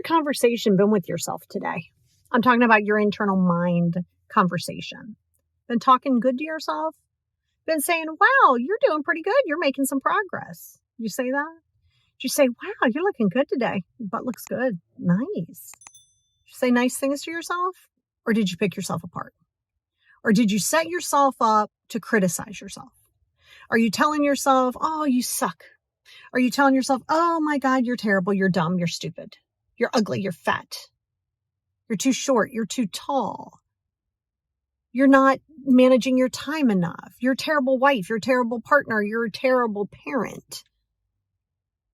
the conversation been with yourself today? I'm talking about your internal mind conversation. Been talking good to yourself? Been saying, wow, you're doing pretty good. You're making some progress. Did you say that? Did you say, wow, you're looking good today? Your butt looks good. Nice. Did you say nice things to yourself? Or did you pick yourself apart? Or did you set yourself up to criticize yourself? Are you telling yourself, oh, you suck? Are you telling yourself, oh my God, you're terrible, you're dumb, you're stupid, you're ugly, you're fat, you're too short, you're too tall, you're not managing your time enough, you're a terrible wife, you're a terrible partner, you're a terrible parent.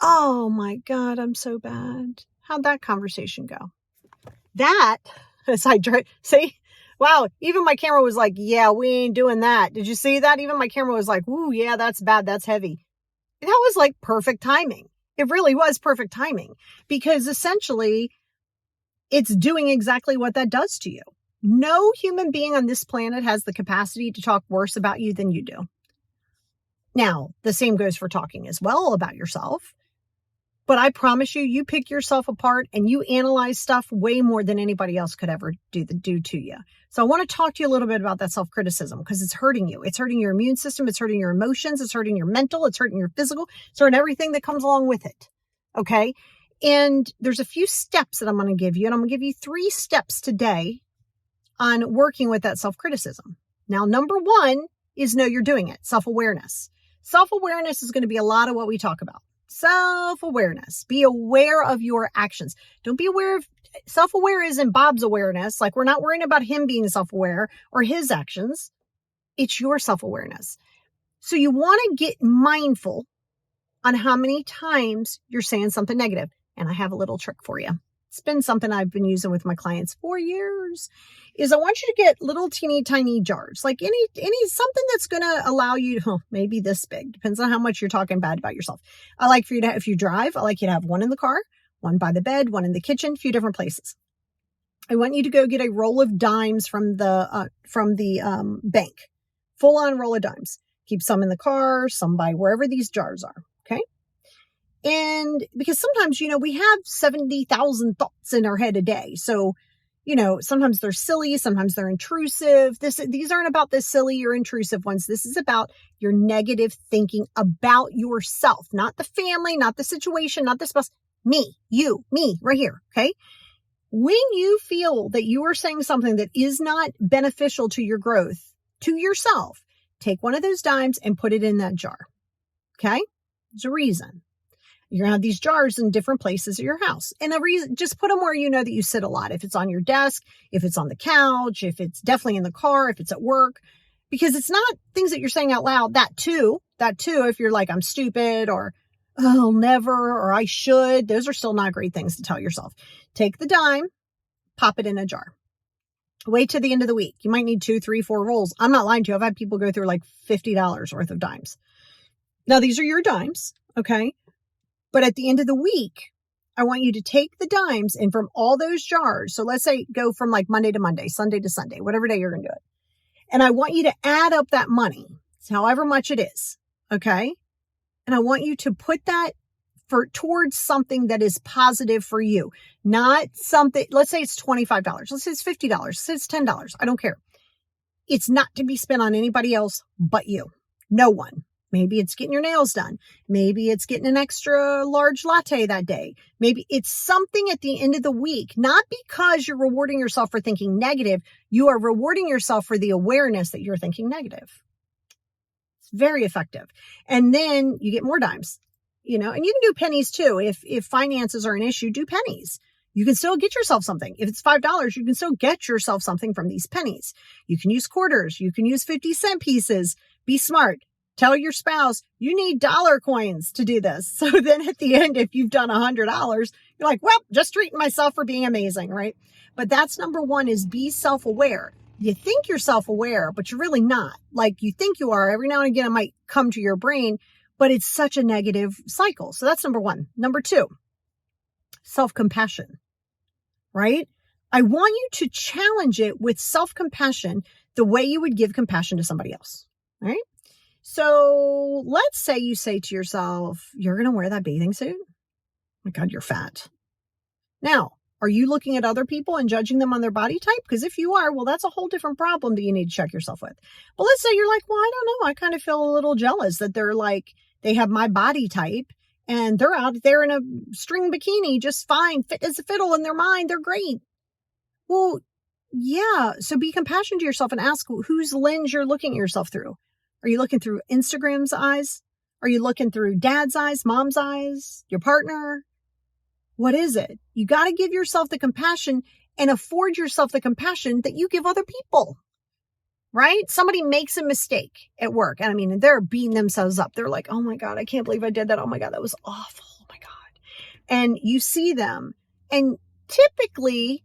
Oh my God, I'm so bad. How'd that conversation go? That, as I see, wow, even my camera was like, yeah, we ain't doing that. Did you see that? Even my camera was like, ooh, yeah, that's bad, that's heavy. That was like perfect timing. It really was perfect timing because essentially it's doing exactly what that does to you. No human being on this planet has the capacity to talk worse about you than you do. Now, the same goes for talking as well about yourself. But I promise you, you pick yourself apart and you analyze stuff way more than anybody else could ever do to you. So I want to talk to you a little bit about that self-criticism because it's hurting you. It's hurting your immune system. It's hurting your emotions. It's hurting your mental. It's hurting your physical. It's hurting everything that comes along with it. Okay. And there's a few steps that I'm going to give you. And I'm going to give you 3 steps today on working with that self-criticism. Now, number 1 is know you're doing it. Self-awareness. Self-awareness is going to be a lot of what we talk about. Self-awareness. Be aware of your actions. Don't be aware of, self-aware isn't Bob's awareness. Like we're not worrying about him being self-aware or his actions. It's your self-awareness. So you want to get mindful on how many times you're saying something negative. And I have a little trick for you. It's been something I've been using with my clients for years, is I want you to get little teeny tiny jars, like any something that's going to allow you to, maybe this big, depends on how much you're talking bad about yourself. I like for you to, if you drive, I like you to have one in the car, one by the bed, one in the kitchen, a few different places. I want you to go get a roll of dimes from the bank, full on roll of dimes. Keep some in the car, some by wherever these jars are. Okay. And because sometimes, we have 70,000 thoughts in our head a day. So, sometimes they're silly, sometimes they're intrusive. These aren't about the silly or intrusive ones. This is about your negative thinking about yourself, not the family, not the situation, not the spouse, me, you, me, right here. Okay. When you feel that you are saying something that is not beneficial to your growth, to yourself, take one of those dimes and put it in that jar. Okay. There's a reason. You're going to have these jars in different places at your house. And a reason, just put them where you know that you sit a lot. If it's on your desk, if it's on the couch, if it's definitely in the car, if it's at work, because it's not things that you're saying out loud. That too, if you're like, I'm stupid or oh, never, or I should, those are still not great things to tell yourself. Take the dime, pop it in a jar. Wait till the end of the week. You might need 2, 3, 4 rolls. I'm not lying to you. I've had people go through like $50 worth of dimes. Now, these are your dimes. Okay. But at the end of the week, I want you to take the dimes and from all those jars. So let's say go from like Monday to Monday, Sunday to Sunday, whatever day you're going to do it. And I want you to add up that money, however much it is. Okay. And I want you to put that towards something that is positive for you, not something, let's say it's $25. Let's say it's $50. Let's say it's $10. I don't care. It's not to be spent on anybody else but you. No one. Maybe it's getting your nails done. Maybe it's getting an extra large latte that day. Maybe it's something at the end of the week, not because you're rewarding yourself for thinking negative. You are rewarding yourself for the awareness that you're thinking negative. It's very effective. And then you get more dimes, and you can do pennies too. If finances are an issue, do pennies. You can still get yourself something. If it's $5, you can still get yourself something from these pennies. You can use quarters. You can use 50-cent pieces. Be smart. Tell your spouse you need dollar coins to do this. So then at the end, if you've done $100, you're like, well, just treating myself for being amazing, right? But that's number 1 is be self-aware. You think you're self-aware, but you're really not. Like you think you are. Every now and again, it might come to your brain, but it's such a negative cycle. So that's number 1. Number 2, self-compassion, right? I want you to challenge it with self-compassion the way you would give compassion to somebody else, right? So let's say you say to yourself, you're going to wear that bathing suit? Oh my God, you're fat. Now, are you looking at other people and judging them on their body type? Because if you are, well, that's a whole different problem that you need to check yourself with. But let's say you're like, well, I don't know. I kind of feel a little jealous that they're like, they have my body type and they're out there in a string bikini, just fine, fit as a fiddle in their mind. They're great. Well, yeah. So be compassionate to yourself and ask whose lens you're looking at yourself through. Are you looking through Instagram's eyes? Are you looking through dad's eyes, mom's eyes, your partner? What is it? You got to give yourself the compassion and afford yourself the compassion that you give other people, right? Somebody makes a mistake at work. And I mean, they're beating themselves up. They're like, oh my God, I can't believe I did that. Oh my God, that was awful. Oh my God. And you see them and typically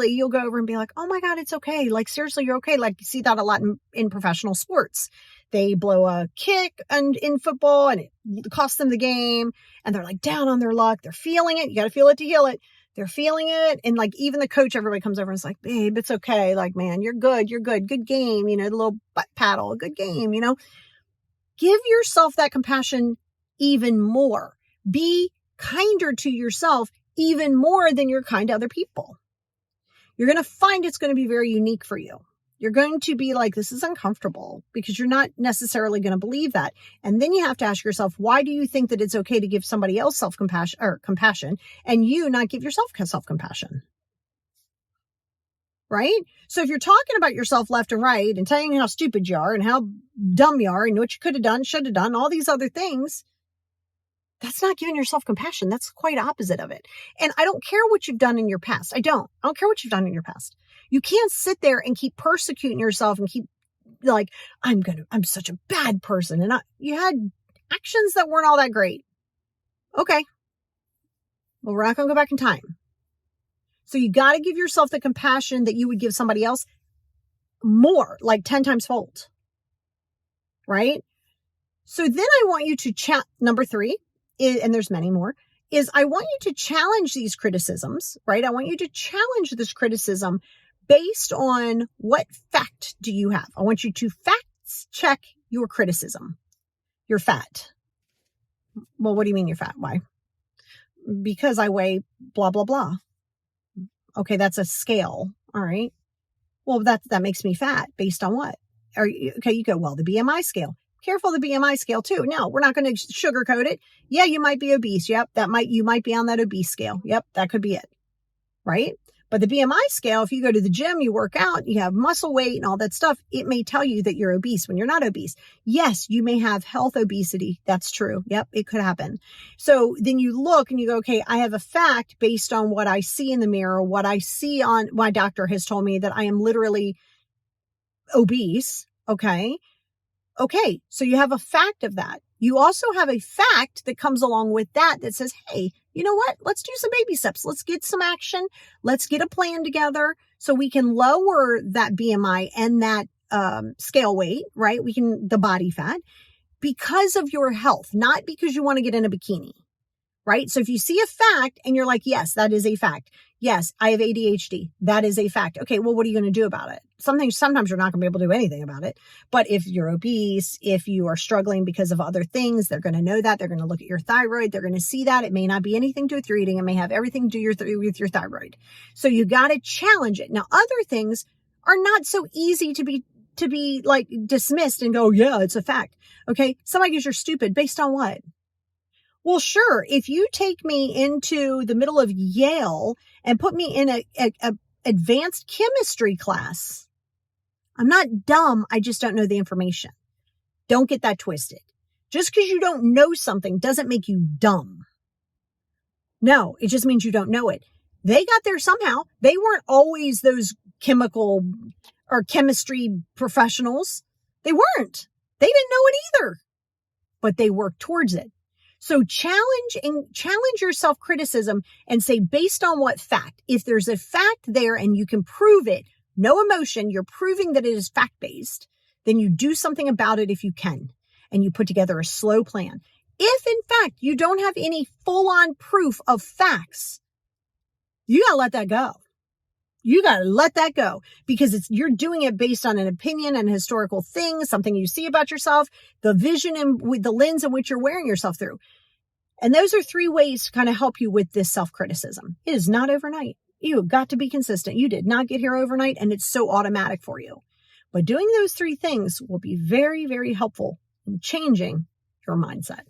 you'll go over and be like, oh my God, it's okay. Like, seriously, you're okay. Like, you see that a lot in professional sports. They blow a kick in football and it costs them the game and they're like down on their luck. They're feeling it. You got to feel it to heal it. They're feeling it. And like, even the coach, everybody comes over and is like, babe, it's okay. Like, man, you're good. Good game. The little butt paddle, good game, give yourself that compassion even more. Be kinder to yourself even more than you're kind to other people. You're going to find it's going to be very unique for you. You're going to be like, this is uncomfortable because you're not necessarily going to believe that. And then you have to ask yourself, why do you think that it's okay to give somebody else self-compassion or compassion and you not give yourself self-compassion? Right? So if you're talking about yourself left and right and telling how stupid you are and how dumb you are and what you could have done, should have done, all these other things, that's not giving yourself compassion. That's quite opposite of it. And I don't care what you've done in your past. I don't care what you've done in your past. You can't sit there and keep persecuting yourself and keep like, I'm such a bad person. And you had actions that weren't all that great. Okay. Well, we're not going to go back in time. So you got to give yourself the compassion that you would give somebody else more, like 10 times fold. Right? So then I want you to number 3. And there's many more, is I want you to challenge these criticisms, right? I want you to challenge this criticism based on what fact do you have? I want you to fact check your criticism. You're fat. Well, what do you mean you're fat? Why? Because I weigh blah, blah, blah. Okay, that's a scale. All right. Well, that makes me fat based on what? Okay, you go, well, the BMI scale. Careful the BMI scale too. No, we're not going to sugarcoat it. Yeah, you might be obese. Yep, you might be on that obese scale. Yep, that could be it. Right? But the BMI scale, if you go to the gym, you work out, you have muscle weight and all that stuff, it may tell you that you're obese when you're not obese. Yes, you may have health obesity. That's true. Yep, it could happen. So then you look and you go, okay, I have a fact based on what I see in the mirror, what I see on my doctor has told me that I am literally obese. Okay. Okay, so you have a fact of that. You also have a fact that comes along with that says, hey, you know what? Let's do some baby steps. Let's get some action. Let's get a plan together so we can lower that BMI and that scale weight, right? The body fat because of your health, not because you want to get in a bikini, right? So if you see a fact and you're like, yes, that is a fact. Yes, I have ADHD. That is a fact. Okay, well, what are you going to do about it? Sometimes you're not going to be able to do anything about it. But if you're obese, if you are struggling because of other things, they're going to know that. They're going to look at your thyroid. They're going to see that. It may not be anything to do with your eating. It may have everything to do with your thyroid. So you got to challenge it. Now, other things are not so easy to be like dismissed and go, yeah, it's a fact. Okay, somebody goes, you're stupid. Based on what? Well, sure. If you take me into the middle of Yale and put me in a advanced chemistry class, I'm not dumb. I just don't know the information. Don't get that twisted. Just because you don't know something doesn't make you dumb. No, it just means you don't know it. They got there somehow. They weren't always those chemical or chemistry professionals. They weren't. They didn't know it either, but they worked towards it. So challenge your self-criticism and say, based on what fact? If there's a fact there and you can prove it, no emotion, you're proving that it is fact-based, then you do something about it if you can, and you put together a slow plan. If in fact you don't have any full-on proof of facts, you got to let that go. You got to let that go because you're doing it based on an opinion and historical thing, something you see about yourself, the vision and with the lens in which you're wearing yourself through. And those are 3 ways to kind of help you with this self-criticism. It is not overnight. You have got to be consistent. You did not get here overnight, and it's so automatic for you. But doing those 3 things will be very, very helpful in changing your mindset.